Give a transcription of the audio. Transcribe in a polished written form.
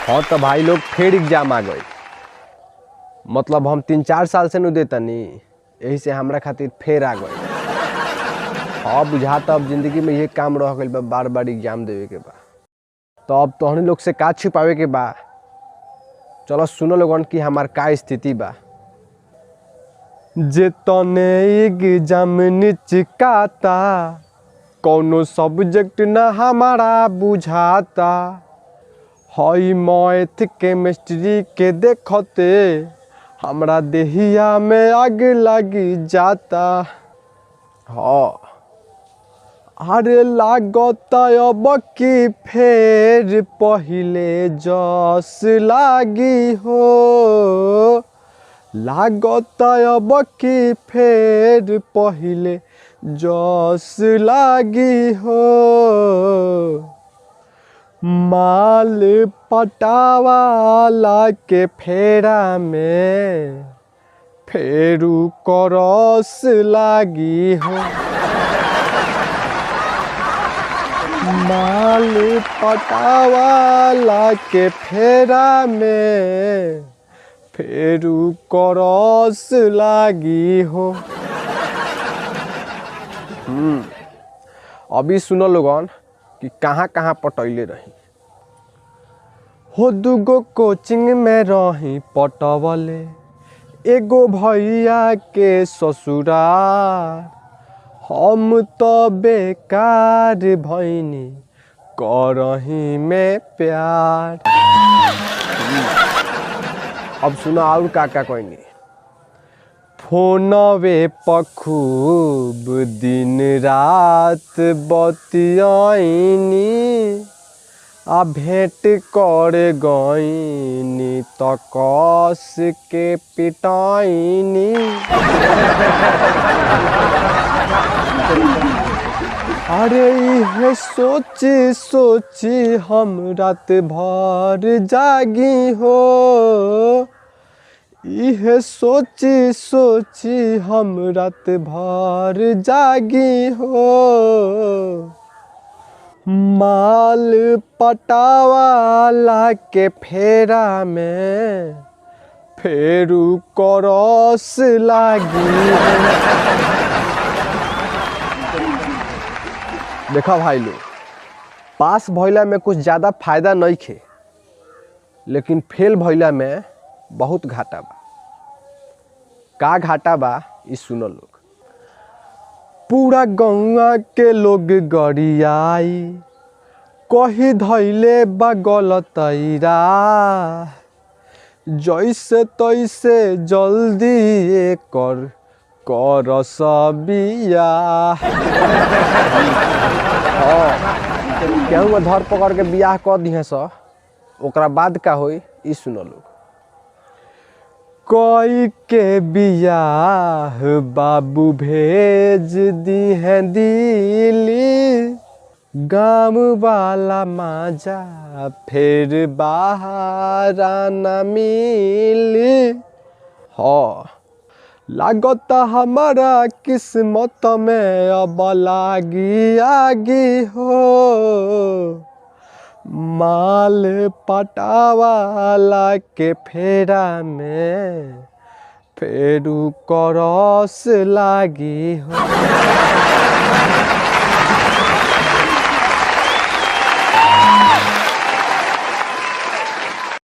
हाँ तो भाई लोग फिर एग्जाम आ गए। मतलब हम 3-4 साल से न देतनी, यही से हमरा खातिर फिर आ गए। हाँ बुझाता अब जिंदगी में ये काम रह गइल बा, बार बार एग्जाम देवे के बा। तो अब तोहनी लोग से का छिपावे के बा, चलो सुनो लोगन कि हमार का स्थिति बा। जे तने एग्जाम निचकाता, कौनो सब्जेक्ट ना हमारा बुझाता। हई मैथ केमिस्ट्री के देखते हमरा देहिया में आग लगी जाता। हाँ अरे लागता अब की फेर पहिले जस लागी हो, लागता अब की फेर पहिले जस लागी हो। माल पटावाला के फेरा में फेरू करस लागी हो। माल पटावाला के फेरा में फेरू करस लागी हो। अभी सुनो लोगन कि कहाँ कहाँ पटैले रही हो। दुगो कोचिंग में रही पटवले, एगो भैया के ससुराल। हम तो बेकार भैनी करही में प्यार। अब सुना और का कहनी। फोनवे पर खूब दिन रात बतियाइनी, आ भेंट करे गईनी तो कस के पिटाइनी। अरे ये सोची सोची हम रात भर जागी हो। यह सोची सोची हम रात भर जागी हो। माल पटावाला के फेरा में फेरू करस लागी। देखा भाई लोग, पास भइला में कुछ ज़्यादा फायदा नहीं खे, लेकिन फेल भइला में बहुत घाटा बा। का घाटा बा ई सुनो लोग। पूरा गौवा के लोग गरियाई, कही धैले बा गलतैरा। जैसे तैसे जल्दी एकर करस बियाह। केहू में धर पकड़ के बियाह कर दिहे स, ओकरा बाद का होई ई सुनो लोग। कोई के बियाह बाबू भेज दी है दिल्ली, गाँव वाला माजा फिर बाहर न मिली। हाँ लागता हमारा किस्मत में अब लागी आगी हो। माल पटावाला के फेरा में फेरू करस लागी हो।